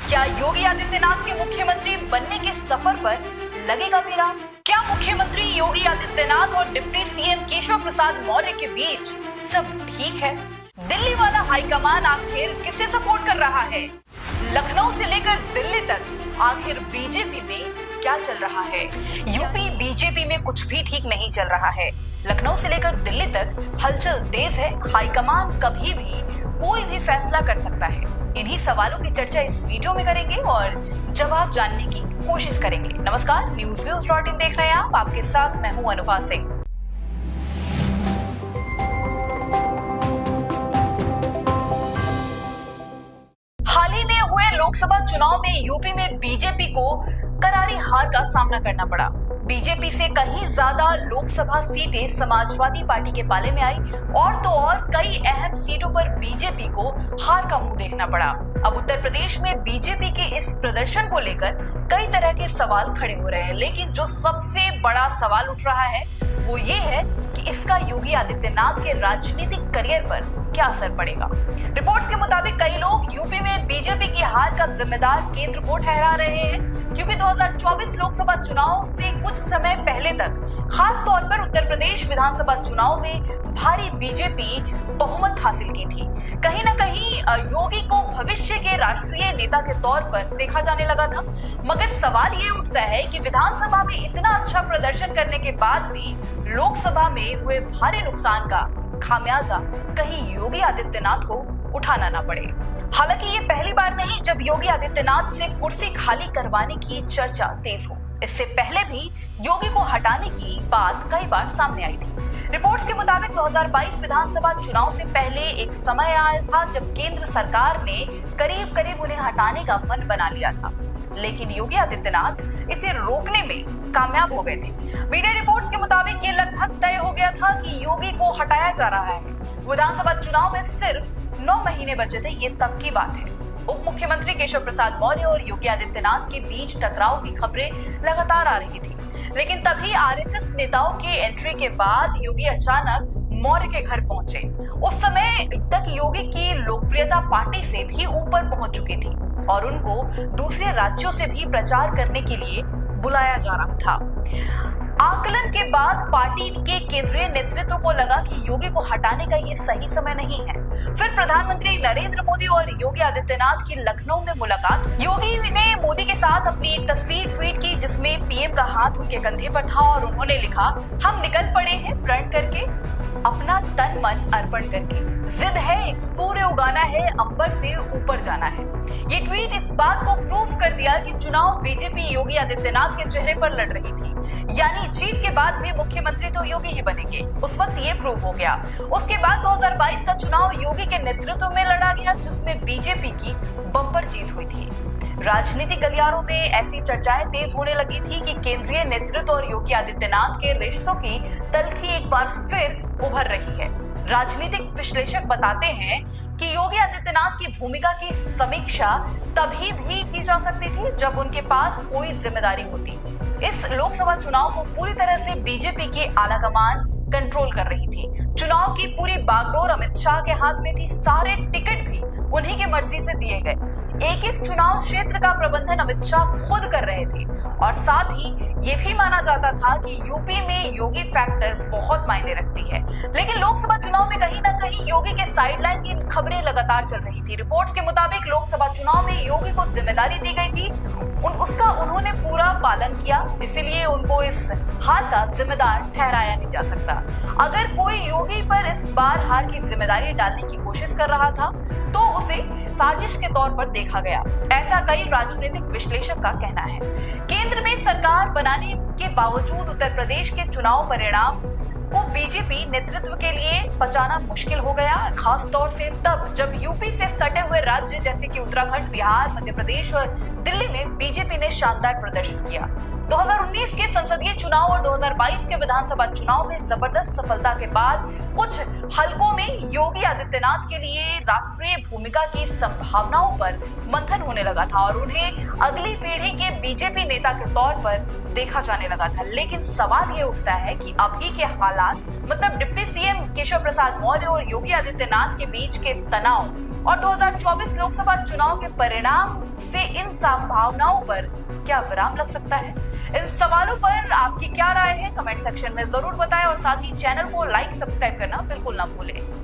क्या योगी आदित्यनाथ के मुख्यमंत्री बनने के सफर पर लगेगा विराम? क्या मुख्यमंत्री योगी आदित्यनाथ और डिप्टी सीएम केशव प्रसाद मौर्य के बीच सब ठीक है? दिल्ली वाला हाईकमान आखिर किसे सपोर्ट कर रहा है? लखनऊ से लेकर दिल्ली तक आखिर बीजेपी में क्या चल रहा है? यूपी बीजेपी में कुछ भी ठीक नहीं चल रहा है। लखनऊ से लेकर दिल्ली तक हलचल तेज है। हाईकमान कभी भी कोई भी फैसला कर सकता है। इन्हीं सवालों की चर्चा इस वीडियो में करेंगे और जवाब जानने की कोशिश करेंगे। नमस्कार, newsviews.in देख रहे हैं आप। आपके साथ मैं हूं अनुभा सिंह। हाल ही में हुए लोकसभा चुनाव में यूपी में बीजेपी को करारी हार का सामना करना पड़ा। बीजेपी से कहीं ज्यादा लोकसभा सीटें समाजवादी पार्टी के पाले में आई और तो और कई अहम सीटों पर बीजेपी को हार का मुंह देखना पड़ा। अब उत्तर प्रदेश में बीजेपी के इस प्रदर्शन को लेकर कई तरह के सवाल खड़े हो रहे हैं, लेकिन जो सबसे बड़ा सवाल उठ रहा है वो ये है कि इसका योगी आदित्यनाथ के राजनीतिक करियर पर क्या असर पड़ेगा। रिपोर्ट्स के मुताबिक कई लोग यूपी में बीजेपी की हार का जिम्मेदार केंद्र को ठहरा रहे हैं, क्योंकि 2024 लोकसभा चुनाव से कुछ समय पहले तक खास तौर पर उत्तर प्रदेश विधानसभा चुनाव में भारी बीजेपी बहुमत हासिल की थी। कहीं ना कहीं योगी को भविष्य के राष्ट्रीय नेता के तौर पर देखा जाने लगा था, मगर सवाल ये उठता है कि विधानसभा में इतना अच्छा प्रदर्शन करने के बाद भी लोकसभा में हुए भारी नुकसान का खामियाजा कहीं योगी आदित्यनाथ को उठाना ना पड़े। हालांकि ये पहली बार नहीं जब योगी आदित्यनाथ से कुर्सी खाली करवाने की चर्चा तेज हो। इससे पहले भी योगी को हटाने की बात कई बार सामने आई थी। रिपोर्ट्स के मुताबिक 2022 विधानसभा चुनाव से पहले एक समय आया था जब केंद्र सरकार ने करीब करीब उन्हें हटाने का मन बना लिया था, लेकिन योगी आदित्यनाथ इसे रोकने में कामयाब हो गए थे। मीडिया रिपोर्ट्स के मुताबिक ये लगभग तय हो गया था कि योगी को हटाया जा रहा है। विधानसभा चुनाव में सिर्फ 9 महीने बचे थे, ये तब की बात है। उप मुख्यमंत्री केशव प्रसाद मौर्य और योगी आदित्यनाथ के बीच टकराव की खबरें लगातार आ रही थी, लेकिन तभी आरएसएस नेताओं के एंट्री के बाद योगी अचानक मौर्य के घर पहुंचे। उस समय तक योगी की लोकप्रियता पार्टी से भी ऊपर पहुंच चुकी थी और उनको दूसरे राज्यों से भी प्रचार करने के लिए बुलाया जा रहा था। आकलन के बाद पार्टी के केंद्रीय नेतृत्व को लगा कि योगी को हटाने का ये सही समय नहीं है। फिर प्रधानमंत्री नरेंद्र मोदी और योगी आदित्यनाथ की लखनऊ में मुलाकात। योगी ने मोदी के साथ अपनी एक तस्वीर ट्वीट की जिसमें पीएम का हाथ उनके कंधे पर था और उन्होंने लिखा, हम निकल पड़े हैं प्रण करके, अपना तन मन अर्पण करके। जिद है एक सूर्य उगाना है, अंबर से ऊपर जाना है। ये ट्वीट इस बात को प्रूफ कर दिया कि चुनाव बीजेपी योगी आदित्यनाथ के चेहरे पर लड़ रही थी, यानी जीत के बाद भी मुख्यमंत्री तो योगी ही बनेंगे। उस वक्त ये प्रूफ हो गया। उसके बाद 2022 का चुनाव योगी के नेतृत्व में लड़ा गया, जिसमें बीजेपी की बम्पर जीत हुई थी। राजनीतिक गलियारों में ऐसी चर्चाएं तेज होने लगी थी कि केंद्रीय नेतृत्व और योगी आदित्यनाथ के रिश्तों की तल्खी एक बार फिर उभर रही है। राजनीतिक विश्लेषक बताते हैं कि योगी आदित्यनाथ की भूमिका की समीक्षा तभी भी की जा सकती थी जब उनके पास कोई जिम्मेदारी होती। इस लोकसभा चुनाव को पूरी तरह से बीजेपी की आलाकमान कंट्रोल कर रही थी। चुनाव की पूरी बागडोर अमित शाह के हाथ में थी। सारे टिकट भी उन्हीं के मर्जी से दिए गए। एक एक चुनाव क्षेत्र का प्रबंधन अमित शाह खुद कर रहे थे और साथ ही ये भी माना जाता था कि यूपी में योगी फैक्टर बहुत मायने रखती है। लेकिन लोकसभा चुनाव में कहीं ना कहीं योगी के साइडलाइन की खबरें लगातार चल रही थी। रिपोर्ट्स के मुताबिक लोकसभा चुनाव में योगी को जिम्मेदारी दी गई थी, उसका उन्होंने पूरा पालन किया, इसीलिए उनको इस हार का जिम्मेदार ठहराया नहीं जा सकता। अगर कोई योगी पर इस बार हार की जिम्मेदारी डालने की कोशिश कर रहा था तो उसे साजिश के तौर पर देखा गया, ऐसा कई राजनीतिक विश्लेषक का कहना है। केंद्र में सरकार बनाने के बावजूद उत्तर प्रदेश के चुनाव परिणाम को बीजेपी नेतृत्व के लिए पचाना मुश्किल हो गया, खास तौर से तब जब यूपी से सटे हुए राज्य जैसे कि उत्तराखंड, बिहार, मध्य प्रदेश और दिल्ली में बीजेपी ने शानदार प्रदर्शन किया। 2019 के संसदीय चुनाव और 2022 के विधानसभा चुनाव में जबरदस्त सफलता के बाद कुछ हलकों में योगी आदित्यनाथ के लिए राष्ट्रीय भूमिका की संभावनाओं पर मंथन होने लगा था और उन्हें अगली पीढ़ी के बीजेपी नेता के तौर पर देखा जाने लगा था। लेकिन सवाल ये उठता है कि अभी के हालात, मतलब डिप्टी सीएम केशव प्रसाद मौर्य और योगी आदित्यनाथ के बीच के तनाव और 2024 लोकसभा चुनाव के परिणाम से इन संभावनाओं पर क्या विराम लग सकता है? इन सवालों पर आपकी क्या राय है? कमेंट सेक्शन में जरूर बताएं और साथ ही चैनल को लाइक सब्सक्राइब करना बिल्कुल ना भूलें।